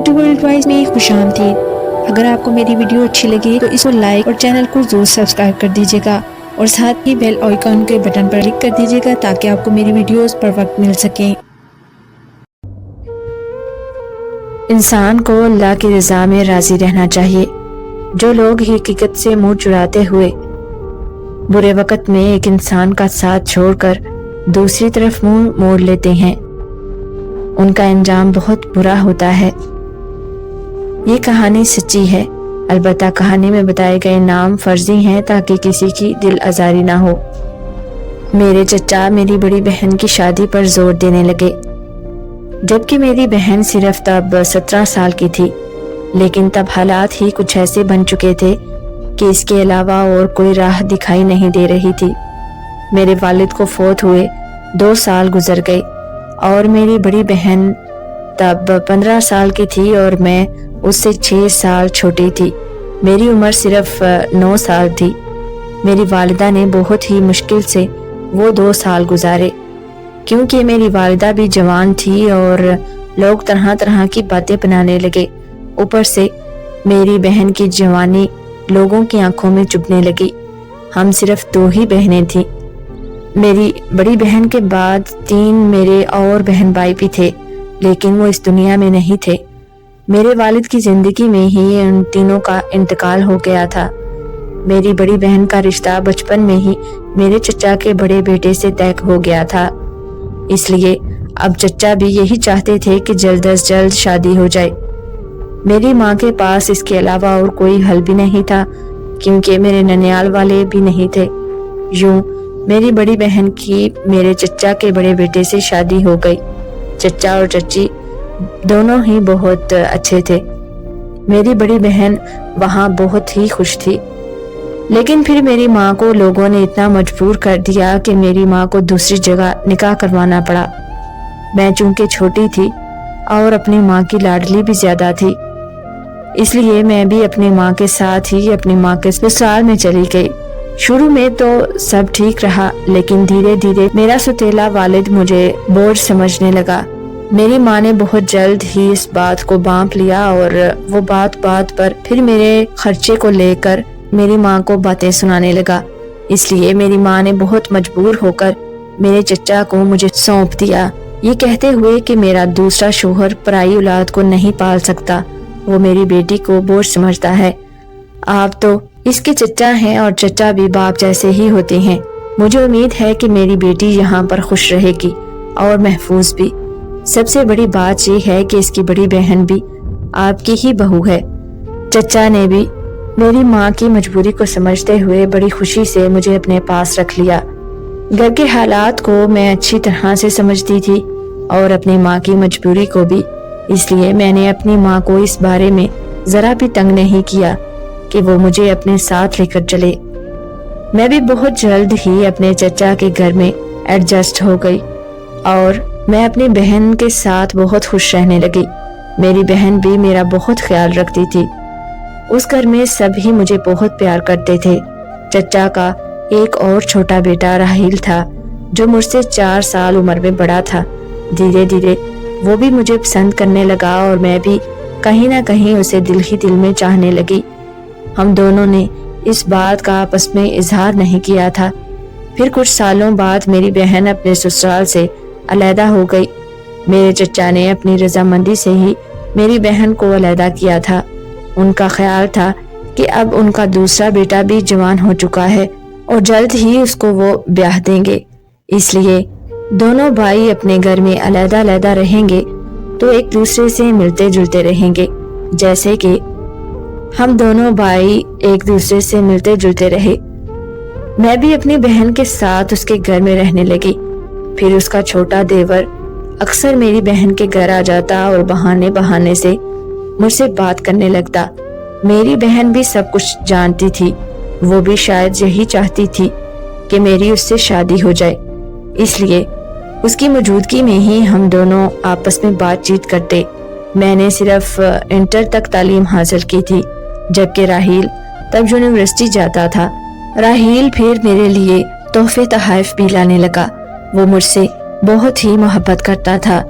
Urdu world wise میں خوش آمدید۔ اگر آپ کو میری ویڈیو اچھی لگی تو اس کو لائک اور چینل کو ضرور سبسکرائب کر دیجیے گا اور ساتھ ہی بیل آئیکن کے بٹن پر کلک کر دیجیے گا تاکہ آپ کو میری ویڈیوز پر وقت مل سکیں۔ انسان کو اللہ کی رضا میں راضی رہنا چاہیے۔ جو لوگ حقیقت سے منہ چراتے ہوئے برے وقت میں ایک انسان کا ساتھ چھوڑ کر دوسری طرف منہ موڑ لیتے ہیں، ان کا انجام بہت برا ہوتا ہے۔ یہ کہانی سچی ہے، البتہ کہانی میں بتائے گئے نام فرضی ہیں تاکہ کسی کی دل آزاری نہ ہو۔ میرے چچا میری بڑی بہن کی شادی پر زور دینے لگے، جبکہ میری بہن صرف تب 17 سال کی تھی، لیکن تب حالات ہی کچھ ایسے بن چکے تھے کہ اس کے علاوہ اور کوئی راہ دکھائی نہیں دے رہی تھی۔ میرے والد کو فوت ہوئے 2 سال گزر گئے اور میری بڑی بہن تب 15 سال کی تھی اور میں اس سے 6 سال چھوٹی تھی۔ میری عمر صرف 9 سال تھی۔ میری والدہ نے بہت ہی مشکل سے وہ 2 سال گزارے، کیونکہ میری والدہ بھی جوان تھی اور لوگ طرح طرح کی باتیں بنانے لگے۔ اوپر سے میری بہن کی جوانی لوگوں کی آنکھوں میں چبھنے لگی۔ ہم صرف 2 ہی بہنیں تھیں۔ میری بڑی بہن کے بعد 3 میرے اور بہن بھائی بھی تھے، لیکن وہ اس دنیا میں نہیں تھے۔ میرے والد کی زندگی میں ہی ان تینوں کا انتقال ہو گیا تھا۔ میری بڑی بہن کا رشتہ بچپن میں ہی میرے چچا کے بڑے بیٹے سے طے ہو گیا تھا، اس لیے اب چچا بھی یہی چاہتے تھے کہ جلد از جلد شادی ہو جائے۔ میری ماں کے پاس اس کے علاوہ اور کوئی حل بھی نہیں تھا، کیونکہ میرے ننیال والے بھی نہیں تھے۔ یوں میری بڑی بہن کی میرے چچا کے بڑے بیٹے سے شادی ہو گئی۔ چچا اور چچی دونوں ہی بہت اچھے تھے۔ میری بڑی بہن وہاں بہت ہی خوش تھی، لیکن پھر میری ماں کو لوگوں نے اتنا مجبور کر دیا کہ میری ماں کو دوسری جگہ نکاح کروانا پڑا۔ میں چونکہ چھوٹی تھی اور اپنی ماں کی لاڈلی بھی زیادہ تھی، اس لیے میں بھی اپنی ماں کے ساتھ ہی اپنی ماں کے سسرال میں چلی گئی۔ شروع میں تو سب ٹھیک رہا، لیکن دھیرے دھیرے میرا سوتیلا والد مجھے بوجھ سمجھنے لگا۔ میری ماں نے بہت جلد ہی اس بات کو بانپ لیا اور وہ بات پر پھر میرے خرچے کو لے کر میری ماں کو باتیں سنانے لگا۔ اس لیے میری ماں نے بہت مجبور ہو کر میرے چچا کو مجھے سونپ دیا، یہ کہتے ہوئے کہ میرا دوسرا شوہر پرائی اولاد کو نہیں پال سکتا، وہ میری بیٹی کو بوجھ سمجھتا ہے۔ آپ تو اس کے چچا ہیں اور چچا بھی باپ جیسے ہی ہوتے ہیں۔ مجھے امید ہے کہ میری بیٹی یہاں پر خوش رہے گی اور محفوظ بھی۔ سب سے بڑی بات یہ ہے کہ اس کی بڑی بہن بھی آپ کی ہی بہو ہے۔ چچا نے بھی میری ماں کی مجبوری کو سمجھتے ہوئے بڑی خوشی سے مجھے اپنے پاس رکھ لیا۔ گھر کے حالات کو میں اچھی طرح سے سمجھتی تھی اور اپنی ماں کی مجبوری کو بھی، اس لیے میں نے اپنی ماں کو اس بارے میں ذرا بھی تنگ نہیں کیا کہ وہ مجھے اپنے ساتھ لے کر چلے۔ میں بھی بہت جلد ہی اپنے چچا کے گھر میں ایڈجسٹ ہو گئی اور میں اپنی بہن کے ساتھ بہت خوش رہنے لگی۔ میری بہن بھی میرا بہت خیال رکھتی تھی۔ اس گھر میں سب ہی مجھے بہت پیار کرتے تھے۔ چچا کا ایک اور چھوٹا بیٹا راحیل تھا، جو مجھ سے 4 سال عمر میں بڑا تھا۔ دھیرے دھیرے وہ بھی مجھے پسند کرنے لگا اور میں بھی کہیں نہ کہیں اسے دل ہی دل میں چاہنے لگی۔ ہم دونوں نے اس بات کا آپس میں اظہار نہیں کیا تھا۔ پھر کچھ سالوں بعد میری بہن اپنے سسرال سے علیحدہ ہو گئی۔ میرے چچا نے اپنی رضامندی سے ہی میری بہن کو علیحدہ کیا تھا۔ ان کا خیال تھا کہ اب ان کا دوسرا بیٹا بھی جوان ہو چکا ہے اور جلد ہی اس کو وہ بیاہ دیں گے، اس لیے دونوں بھائی اپنے گھر میں علیحدہ علیحدہ رہیں گے تو ایک دوسرے سے ملتے جلتے رہیں گے، جیسے کہ ہم دونوں بھائی ایک دوسرے سے ملتے جلتے رہے۔ میں بھی اپنی بہن کے ساتھ اس کے گھر میں رہنے لگی۔ پھر اس کا چھوٹا دیور اکثر میری بہن کے گھر آ جاتا اور بہانے سے مجھ سے بات کرنے لگتا۔ میری بہن بھی سب کچھ جانتی تھی، وہ بھی شاید یہی چاہتی تھی کہ میری اس سے شادی ہو جائے، اس لیے اس کی موجودگی میں ہی ہم دونوں آپس میں بات چیت کرتے۔ میں نے صرف انٹر تک تعلیم حاصل کی تھی، جبکہ راحیل تب یونیورسٹی جاتا تھا۔ راحیل پھر میرے لیے تحفے تحائف بھی لانے لگا۔ وہ مجھ سے بہت ہی محبت کرتا تھا۔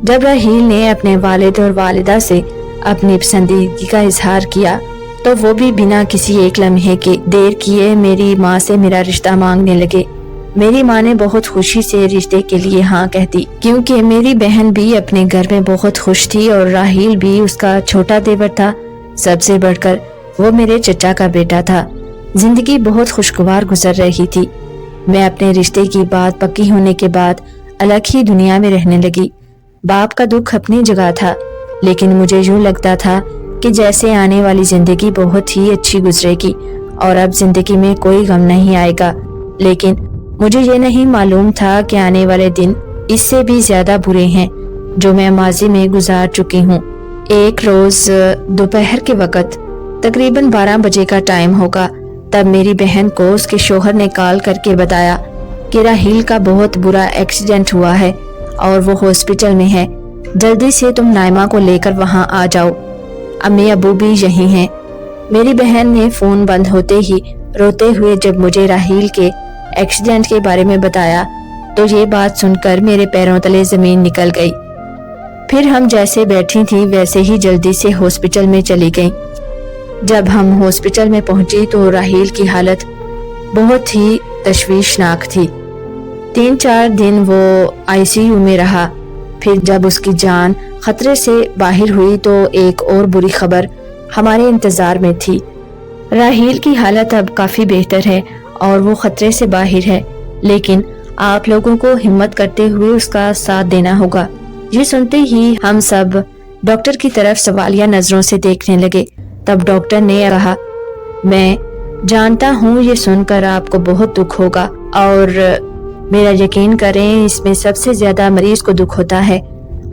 جب راحیل نے اپنے والد اور والدہ سے اپنی پسندیدگی کا اظہار کیا تو وہ بھی بنا کسی ایک لمحے کے دیر کیے میری ماں سے میرا رشتہ مانگنے لگے۔ میری ماں نے بہت خوشی سے رشتے کے لیے ہاں کہتی، کیونکہ میری بہن بھی اپنے گھر میں بہت خوش تھی اور راحیل بھی اس کا چھوٹا دیور تھا۔ سب سے بڑھ کر وہ میرے چچا کا بیٹا تھا۔ زندگی بہت خوشگوار گزر رہی تھی۔ میں اپنے رشتے کی بات پکی ہونے کے بعد الگ ہی دنیا میں رہنے لگی۔ باپ کا دکھ اپنی جگہ تھا، لیکن مجھے یوں لگتا تھا کہ جیسے آنے والی زندگی بہت ہی اچھی گزرے گی اور اب زندگی میں کوئی غم نہیں آئے گا، لیکن مجھے یہ نہیں معلوم تھا کہ آنے والے دن اس سے بھی زیادہ برے ہیں جو میں ماضی میں گزار چکی ہوں۔ ایک روز دوپہر کے وقت تقریباً 12 بجے کا ٹائم ہوگا، تب میری بہن کو اس کے شوہر نے کال کر کے بتایا کہ راحیل کا بہت برا ایکسیڈنٹ ہوا ہے اور وہ ہاسپٹل میں ہے، جلدی سے تم نائمہ کو لے کر وہاں آ جاؤ، امی ابو بھی یہی ہیں۔ میری بہن نے فون بند ہوتے ہی روتے ہوئے جب مجھے راحیل کے ایکسیڈنٹ کے بارے میں بتایا تو یہ بات سن کر میرے پیروں تلے زمین نکل گئی۔ پھر ہم جیسے بیٹھی تھیں ویسے ہی جلدی سے ہاسپٹل میں چلی گئیں۔ جب ہم ہاسپٹل میں پہنچی تو راحیل کی حالت بہت ہی تشویشناک تھی۔ 3-4 دن وہ ICU میں رہا۔ پھر جب اس کی جان خطرے سے باہر ہوئی تو ایک اور بری خبر ہمارے انتظار میں تھی۔ راحیل کی حالت اب کافی بہتر ہے اور وہ خطرے سے باہر ہے، لیکن آپ لوگوں کو ہمت کرتے ہوئے اس کا ساتھ دینا ہوگا۔ یہ سنتے ہی ہم سب ڈاکٹر کی طرف سوالیہ نظروں سے دیکھنے لگے۔ تب ڈاکٹر نے کہا، میں جانتا ہوں یہ سن کر آپ کو بہت دکھ ہوگا اور میرا یقین کریں اس میں سب سے زیادہ مریض کو دکھ ہوتا ہے۔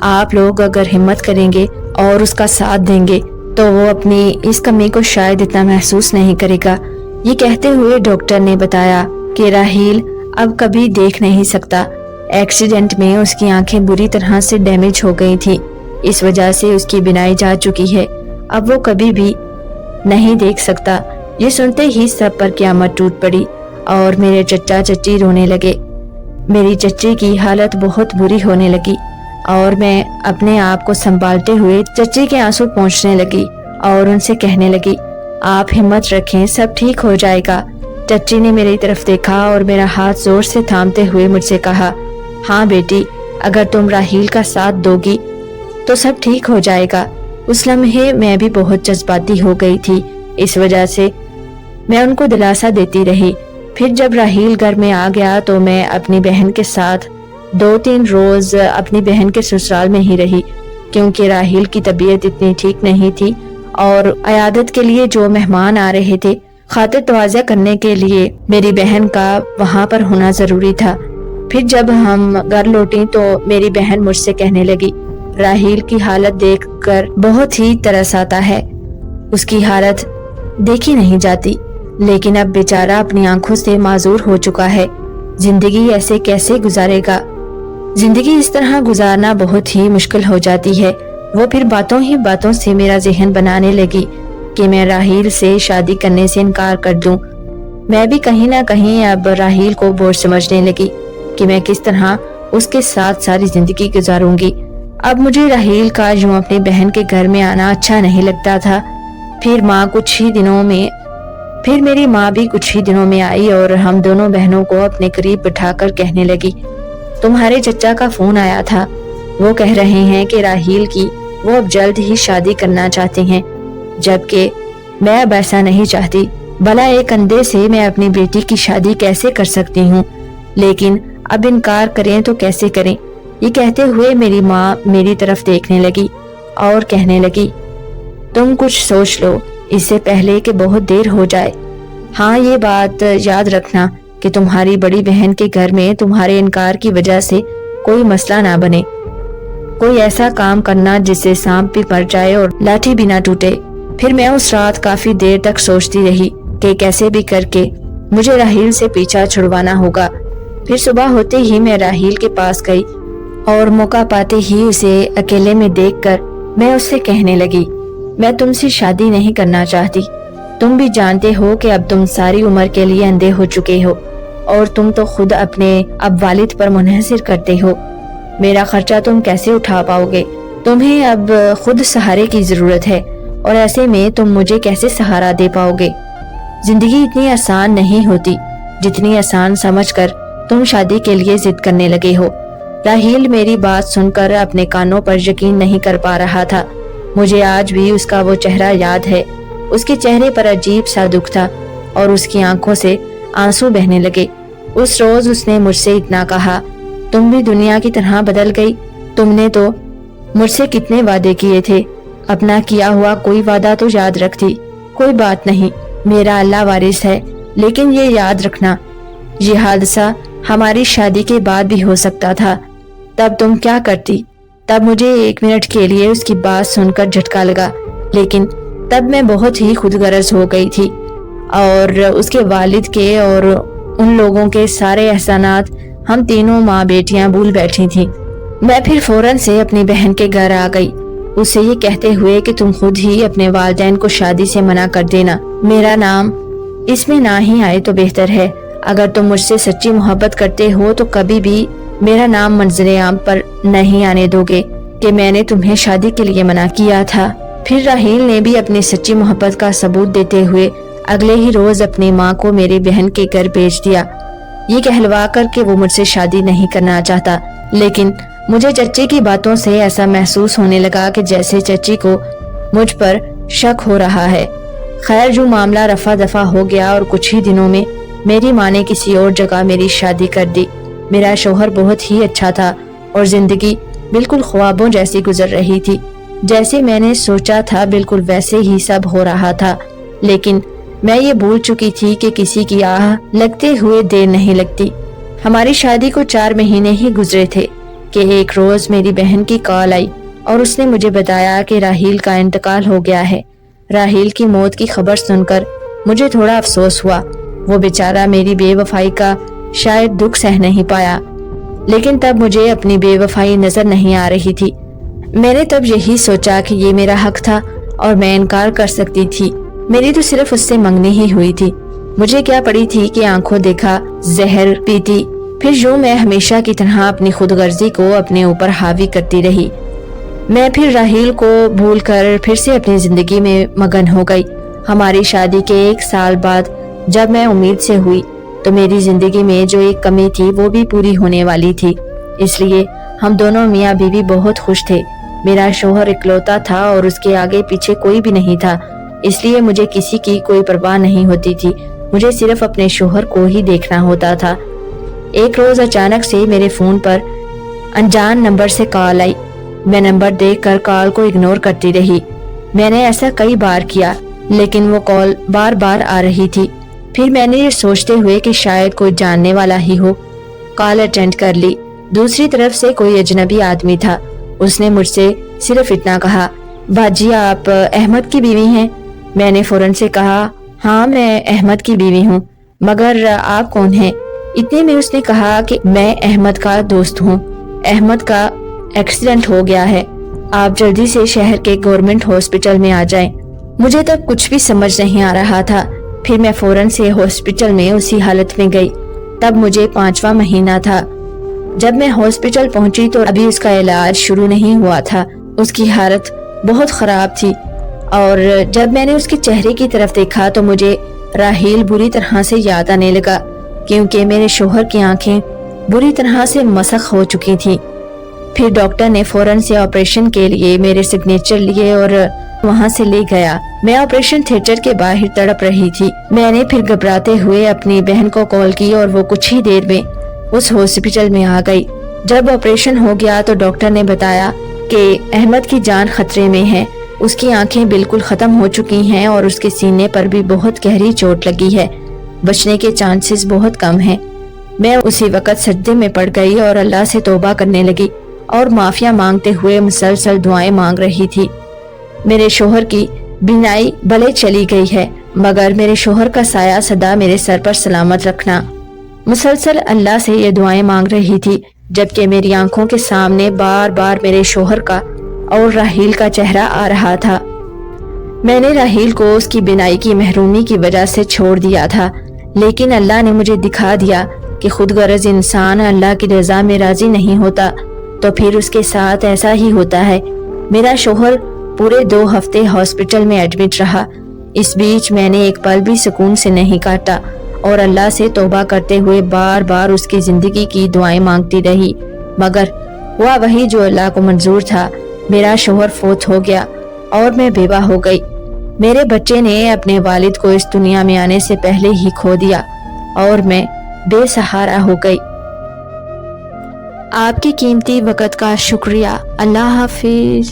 آپ لوگ اگر ہمت کریں گے اور اس کا ساتھ دیں گے تو وہ اپنی اس کمی کو شاید اتنا محسوس نہیں کرے گا۔ یہ کہتے ہوئے ڈاکٹر نے بتایا کہ راحیل اب کبھی دیکھ نہیں سکتا۔ ایکسیڈنٹ میں اس کی آنکھیں بری طرح سے ڈیمیج ہو گئی تھی، اس وجہ سے اس کی بینائی جا چکی ہے، اب وہ کبھی بھی نہیں دیکھ سکتا۔ یہ سنتے ہی سب پر قیامت ٹوٹ پڑی اور میرے چچا چچی رونے لگے۔ میری چچی کی حالت بہت بری ہونے لگی اور میں اپنے آپ کو سنبھالتے ہوئے چچی کے آنسو پہنچنے لگی اور ان سے کہنے لگی، آپ ہمت رکھیں، سب ٹھیک ہو جائے گا۔ چچی نے میری طرف دیکھا اور میرا ہاتھ زور سے تھامتے ہوئے مجھ سے کہا، ہاں بیٹی، اگر تم راحیل کا ساتھ دو گی تو سب ٹھیک ہو جائے گا۔ اس لمحے میں بھی بہت جذباتی ہو گئی تھی، اس وجہ سے میں ان کو دلاسا دیتی رہی۔ پھر جب راحیل گھر میں آ گیا تو میں اپنی بہن کے ساتھ 2-3 روز اپنی بہن کے سسرال میں ہی رہی، کیونکہ راحیل کی طبیعت اتنی ٹھیک نہیں تھی اور عیادت کے لیے جو مہمان آ رہے تھے خاطر تواضع کرنے کے لیے میری بہن کا وہاں پر ہونا ضروری تھا۔ پھر جب ہم گھر لوٹیں تو میری بہن مجھ سے کہنے لگی، راحیل کی حالت دیکھ کر بہت ہی ترس آتا ہے، اس کی حالت دیکھی نہیں جاتی، لیکن اب بیچارہ اپنی آنکھوں سے معذور ہو چکا ہے، زندگی ایسے کیسے گزارے گا؟ زندگی اس طرح گزارنا بہت ہی مشکل ہو جاتی ہے۔ وہ پھر باتوں ہی باتوں سے میرا ذہن بنانے لگی کہ میں راحیل سے شادی کرنے سے انکار کر دوں۔ میں بھی کہیں نہ کہیں اب راحیل کو بوجھ سمجھنے لگی کہ میں کس طرح اس کے ساتھ ساری زندگی گزاروں گی۔ اب مجھے راحیل کا یوں اپنی بہن کے گھر میں آنا اچھا نہیں لگتا تھا۔ پھر میری ماں بھی کچھ ہی دنوں میں آئی اور ہم دونوں بہنوں کو اپنے قریب بٹھا کر کہنے لگی، تمہارے چچا کا فون آیا تھا، وہ کہہ رہے ہیں کہ راحیل کی وہ اب جلد ہی شادی کرنا چاہتے ہیں، جبکہ میں اب ایسا نہیں چاہتی۔ بھلا ایک اندھے سے میں اپنی بیٹی کی شادی کیسے کر سکتی ہوں، لیکن اب انکار کریں تو کیسے کریں؟ یہ کہتے ہوئے میری ماں میری طرف دیکھنے لگی اور کہنے لگی، تم کچھ سوچ لو اس سے پہلے کہ بہت دیر ہو جائے۔ ہاں، یہ بات یاد رکھنا کہ تمہاری بڑی بہن کے گھر میں تمہارے انکار کی وجہ سے کوئی مسئلہ نہ بنے، کوئی ایسا کام کرنا جس سے سانپ بھی مر جائے اور لاٹھی بھی نہ ٹوٹے۔ پھر میں اس رات کافی دیر تک سوچتی رہی کہ کیسے بھی کر کے مجھے راحیل سے پیچھا چھڑوانا ہوگا۔ پھر صبح ہوتے ہی میں راحیل کے پاس گئی اور موقع پاتے ہی اسے اکیلے میں دیکھ کر میں اس سے کہنے لگی، میں تم سے شادی نہیں کرنا چاہتی، تم بھی جانتے ہو کہ اب تم ساری عمر کے لیے اندھے ہو چکے ہو اور تم تو خود اپنے اب والد پر منحصر کرتے ہو، میرا خرچہ تم کیسے اٹھا پاؤ گے؟ تمہیں اب خود سہارے کی ضرورت ہے، اور ایسے میں تم مجھے کیسے سہارا دے پاؤ گے؟ زندگی اتنی آسان نہیں ہوتی جتنی آسان سمجھ کر تم شادی کے لیے ضد کرنے لگے ہو۔ راحیل میری بات سن کر اپنے کانوں پر یقین نہیں کر پا رہا تھا۔ مجھے آج بھی اس کا وہ چہرہ یاد ہے۔ اس کے چہرے پر عجیب سا دکھ تھا اور اس کی آنکھوں سے آنسو بہنے لگے۔ اس روز اس نے مجھ سے اتنا کہا، تم بھی دنیا کی طرح بدل گئی، تم نے تو مجھ سے کتنے وعدے کیے تھے، اپنا کیا ہوا کوئی وعدہ تو یاد رکھتی۔ کوئی بات نہیں، میرا اللہ وارث ہے، لیکن یہ یاد رکھنا یہ حادثہ ہماری شادی کے بعد بھی ہو سکتا تھا۔ تب تم کیا کرتی؟ تب مجھے 1 منٹ کے لیے اس کی بات سن کر جھٹکا لگا، لیکن تب میں بہت ہی خود غرض ہو گئی تھی اور اس کے والد کے اور ان لوگوں کے سارے احسانات ہم تینوں ماں بیٹیاں بھول بیٹھی تھیں۔ میں پھر فوراً سے اپنی بہن کے گھر آ گئی، اس سے یہ کہتے ہوئے کہ تم خود ہی اپنے والدین کو شادی سے منع کر دینا، میرا نام اس میں نہ ہی آئے تو بہتر ہے۔ اگر تم مجھ سے سچی محبت کرتے ہو تو کبھی بھی میرا نام منظر عام پر نہیں آنے دو گے کہ میں نے تمہیں شادی کے لیے منع کیا تھا۔ پھر راحیل نے بھی اپنی سچی محبت کا ثبوت دیتے ہوئے اگلے ہی روز اپنی ماں کو میری بہن کے گھر بھیج دیا، یہ کہلوا کر کہ وہ مجھ سے شادی نہیں کرنا چاہتا۔ لیکن مجھے چچی کی باتوں سے ایسا محسوس ہونے لگا کہ جیسے چچی کو مجھ پر شک ہو رہا ہے۔ خیر، جو معاملہ رفع دفع ہو گیا اور کچھ ہی دنوں میں میری ماں نے کسی اور جگہ میری شادی کر دی۔ میرا شوہر بہت ہی اچھا تھا اور زندگی بالکل خوابوں جیسی گزر رہی تھی۔ جیسے میں نے سوچا تھا بالکل ویسے ہی سب ہو رہا تھا، لیکن میں یہ بھول چکی تھی کہ کسی کی آہ لگتے ہوئے دیر نہیں لگتی۔ ہماری شادی کو 4 مہینے ہی گزرے تھے کہ ایک روز میری بہن کی کال آئی اور اس نے مجھے بتایا کہ راحیل کا انتقال ہو گیا ہے۔ راحیل کی موت کی خبر سن کر مجھے تھوڑا افسوس ہوا۔ وہ بیچارہ میری بے وفائی کا شاید دکھ سہ نہیں پایا، لیکن تب مجھے اپنی بے وفائی نظر نہیں آ رہی تھی۔ میں نے تب یہی سوچا کہ یہ میرا حق تھا اور میں انکار کر سکتی تھی، میری تو صرف اس سے منگنی ہی ہوئی تھی۔ مجھے کیا پڑی تھی کہ آنکھوں دیکھا زہر پیتی، پھر یوں میں ہمیشہ کی طرح اپنی خود غرضی کو اپنے اوپر حاوی کرتی رہی۔ میں پھر راحیل کو بھول کر پھر سے اپنی زندگی میں مگن ہو گئی۔ ہماری شادی کے 1 سال بعد جب میں امید سے ہوئی تو میری زندگی میں جو ایک کمی تھی وہ بھی پوری ہونے والی تھی، اس لیے ہم دونوں میاں بیوی بہت خوش تھے۔ میرا شوہر اکلوتا تھا اور اس کے آگے پیچھے کوئی بھی نہیں تھا، اس لیے مجھے کسی کی کوئی پرواہ نہیں ہوتی تھی، مجھے صرف اپنے شوہر کو ہی دیکھنا ہوتا تھا۔ ایک روز اچانک سے میرے فون پر انجان نمبر سے کال آئی۔ میں نمبر دیکھ کر کال کو اگنور کرتی رہی۔ میں نے ایسا کئی بار کیا لیکن وہ کال بار بار آ رہی تھی۔ پھر میں نے یہ سوچتے ہوئے کہ شاید کوئی جاننے والا ہی ہو، کال اٹینڈ کر لی۔ دوسری طرف سے کوئی اجنبی آدمی تھا۔ اس نے مجھ سے صرف اتنا کہا، باجی آپ احمد کی بیوی ہیں؟ میں نے فوراً سے کہا، ہاں میں احمد کی بیوی ہوں، مگر آپ کون ہیں؟ اتنے میں اس نے کہا کہ میں احمد کا دوست ہوں، احمد کا ایکسیڈنٹ ہو گیا ہے، آپ جلدی سے شہر کے گورنمنٹ ہاسپٹل میں آ جائیں۔ مجھے تب کچھ بھی سمجھ نہیں آ رہا تھا۔ پھر میں فوراً سے ہاسپٹل میں اسی حالت میں گئی۔ تب مجھے 5واں مہینہ تھا۔ جب میں ہاسپٹل پہنچی تو ابھی اس کا علاج شروع نہیں ہوا تھا، اس کی حالت بہت خراب تھی، اور جب میں نے اس کے چہرے کی طرف دیکھا تو مجھے راحیل بری طرح سے یاد آنے لگا، کیونکہ میرے شوہر کی آنکھیں بری طرح سے مسخ ہو چکی تھیں۔ پھر ڈاکٹر نے فوراً سے آپریشن کے لیے میرے سگنیچر لیے اور وہاں سے لے گیا۔ میں آپریشن تھیٹر کے باہر تڑپ رہی تھی۔ میں نے پھر گھبراتے ہوئے اپنی بہن کو کال کی اور وہ کچھ ہی دیر میں اس ہاسپٹل میں آ گئی۔ جب آپریشن ہو گیا تو ڈاکٹر نے بتایا کہ احمد کی جان خطرے میں ہے، اس کی آنکھیں بالکل ختم ہو چکی ہیں اور اس کے سینے پر بھی بہت گہری چوٹ لگی ہے، بچنے کے چانسز بہت کم ہیں۔ میں اسی وقت سجدے میں پڑ گئی اور اللہ سے توبہ کرنے لگی اور معافیا مانگتے ہوئے مسلسل دعائیں مانگ رہی تھی۔ میرے شوہر کی بینائی بھلے چلی گئی ہے، مگر میرے شوہر کا سایہ سدا میرے سر پر سلامت رکھنا۔ مسلسل اللہ سے یہ دعائیں مانگ رہی تھی، جبکہ میری آنکھوں کے سامنے بار بار میرے شوہر کا اور راحیل کا چہرہ آ رہا تھا۔ میں نے راحیل کو اس کی بینائی کی محرومی کی وجہ سے چھوڑ دیا تھا، لیکن اللہ نے مجھے دکھا دیا کہ خود غرض انسان اللہ کی رضا میں راضی نہیں ہوتا۔ تو پھر اس کے ساتھ ایسا ہی ہوتا ہے۔ میرا شوہر پورے 2 ہفتے ہاسپٹل میں ایڈمٹ رہا۔ اس بیچ میں نے ایک پل بھی سکون سے نہیں کاٹا اور اللہ سے توبہ کرتے ہوئے بار بار اس کی زندگی کی دعائیں مانگتی رہی، مگر ہوا وہی جو اللہ کو منظور تھا۔ میرا شوہر فوت ہو گیا اور میں بیوہ ہو گئی۔ میرے بچے نے اپنے والد کو اس دنیا میں آنے سے پہلے ہی کھو دیا اور میں بے سہارا ہو گئی۔ آپ کی قیمتی وقت کا شکریہ۔ اللہ حافظ۔